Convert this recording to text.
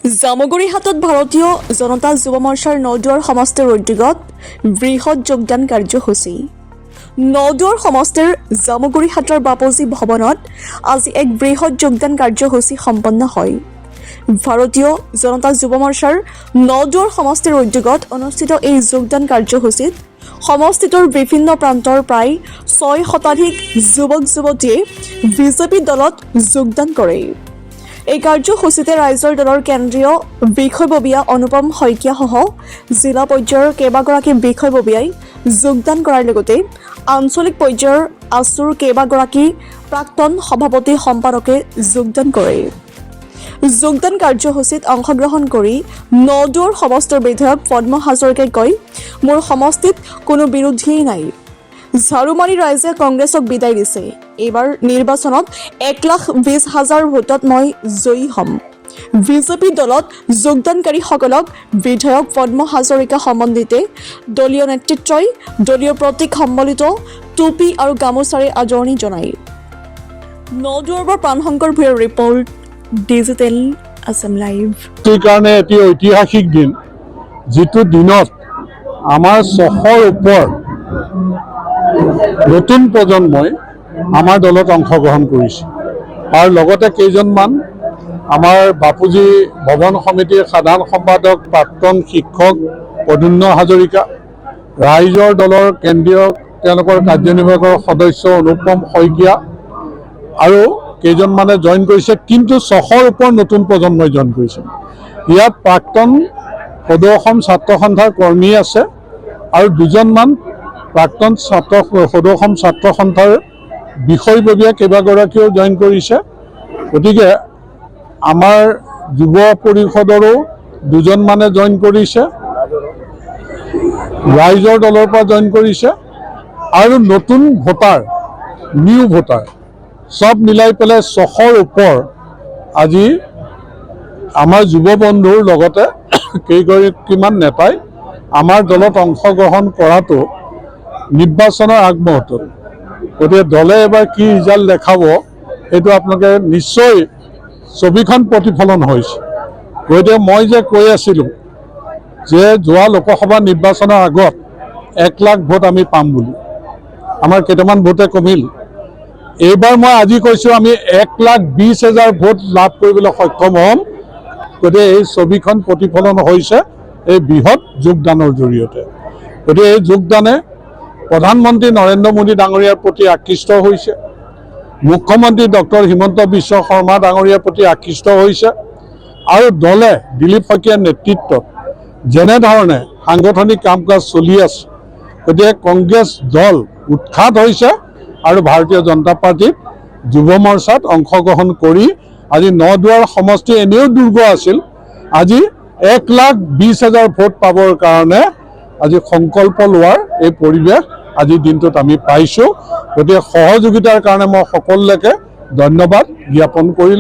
জামুগুৰিহাটত ভাৰতীয় জনতা যুৱ মৰ্চাৰ নদুৱাৰ সমষ্টিৰ উদ্যোগত বৃহৎ যোগদান কাৰ্যসূচী। নদুৱাৰ সমষ্টিৰ জামুগুৰিহাটৰ বাপুজী ভৱনত আজি এক বৃহৎ যোগদান কাৰ্যসূচী সম্পন্ন হয়। ভাৰতীয় জনতা যুৱ মৰ্চাৰ নদুৱাৰ সমষ্টিৰ উদ্যোগত অনুষ্ঠিত এই যোগদান কাৰ্যসূচীত সমষ্টিটোৰ বিভিন্ন প্ৰান্তৰ প্ৰায় 6 শতাধিক যুৱক যুৱতীয়ে বিজেপি দলত যোগদান কৰে। এই কাৰ্যসূচীতে ৰাইজৰ দলৰ কেন্দ্ৰীয় বিষয়ববীয়া অনুপম শইকীয়াসহ জিলা পৰ্যায়ৰ কেইবাগৰাকী বিষয়ববীয়াই যোগদান কৰাৰ লগতে আঞ্চলিক পৰ্যায়ৰ আছুৰ কেইবাগৰাকী প্ৰাক্তন সভাপতি সম্পাদকে যোগদান কৰে। যোগদান কাৰ্যসূচীত অংশগ্ৰহণ কৰি নদুৱাৰ সমষ্টিৰ বিধায়ক পদ্ম হাজৰিকাই কয়, মোৰ সমষ্টিত কোনো বিৰোধীয়েই নাই। ঝাৰুমাৰী ৰাইজে কংগ্ৰেছক বিদায় দিছে। এইবাৰ নিৰ্বাচনত 1,20,000 ভোটত মই জয়ী হ'ম। বিজেপি দলত যোগদানকাৰীসকলক বিধায়ক পদ্ম হাজৰিকা সম্বন্ধিতে দলীয় নেতৃত্বই দলীয় প্ৰতীক সম্বলিত টুপি আৰু গামোচাৰে আদৰণি জনায়। নদুৱাৰৰ পৰা প্ৰাণশংকৰ ভূঞাৰ ৰিপৰ্ট, ডিজিটেল আছাম লাইভ। কাৰণে এটি ঐতিহাসিক দিন, যিটো দিনত আমাৰ 600ৰ ওপৰ নতুন প্ৰজন্মই আমাৰ দলত অংশগ্ৰহণ কৰিছে আৰু লগতে কেইজনমান আমাৰ বাপুজী ভৱন সমিতিৰ সাধাৰণ সম্পাদক প্ৰাক্তন শিক্ষক প্ৰদ্যুম্ন হাজৰিকা, ৰাইজৰ দলৰ কেন্দ্ৰীয় তেওঁলোকৰ কাৰ্যনিৰ্বাহকৰ সদস্য অনুপম শইকীয়া আৰু কেইজনমানে জইন কৰিছে, কিন্তু 600ৰ ওপৰ নতুন প্ৰজন্মই জইন কৰিছে। ইয়াত প্ৰাক্তন সদৌ অসম ছাত্ৰ সন্থাৰ কৰ্মী আছে আৰু দুজনমান প্ৰাক্তন সদৌ অসম ছাত্ৰ সন্থাৰ বিষয়ববীয়া কেইবাগৰাকীও জইন কৰিছে। গতিকে আমাৰ যুৱ পৰিষদৰো দুজনমানে জইন কৰিছে, ৰাইজৰ দলৰ পৰা জইন কৰিছে আৰু নতুন ভোটাৰ, নিউ ভোটাৰ সব মিলাই পেলাই 600ৰ ওপৰ আজি আমাৰ যুৱ বন্ধুৰ লগতে কেইগৰাকীমান নেতাই আমাৰ দলত অংশগ্ৰহণ কৰাটো নিৰ্বাচনৰ আগমুহূৰ্তত। গতিকে দলে এবাৰ কি ৰিজাল্ট দেখাব সেইটো আপোনালোকে নিশ্চয় ছবিখন প্ৰতিফলন হৈছে। গতিকে মই যে কৈ আছিলোঁ যে যোৱা লোকসভা নিৰ্বাচনৰ আগত 1 লাখ ভোট আমি পাম বুলি, আমাৰ কেইটামান ভোটে কমিল। এইবাৰ মই আজি কৈছোঁ আমি 1,20,000 ভোট লাভ কৰিবলৈ সক্ষম হ'ম। গতিকে এই ছবিখন প্ৰতিফলন হৈছে এই বৃহৎ যোগদানৰ জৰিয়তে। গতিকে এই যোগদানে প্ৰধানমন্ত্ৰী নৰেন্দ্ৰ মোদী ডাঙৰীয়াৰ প্ৰতি আকৃষ্ট হৈছে, মুখ্যমন্ত্ৰী ডক্টৰ হিমন্ত বিশ্ব শৰ্মা ডাঙৰীয়াৰ প্ৰতি আকৃষ্ট হৈছে আৰু দলে দিলীপ শইকীয়াৰ নেতৃত্বত যেনেধৰণে সাংগঠনিক কাম কাজ চলি আছে, গতিকে কংগ্ৰেছ দল উৎখাত হৈছে আৰু ভাৰতীয় জনতা পাৰ্টীত যুৱ মৰ্চাত অংশগ্ৰহণ কৰি আজি নদুৱাৰ সমষ্টি এনেও দুৰ্গ আছিল, আজি 1,20,000 ভোট পাবৰ কাৰণে আজি সংকল্প লোৱাৰ এই পৰিৱেশ আজিৰ দিনটোত আমি পাইছোঁ। গতিকে সহযোগিতাৰ কাৰণে মই সকলোকে ধন্যবাদ জ্ঞাপন কৰিলোঁ।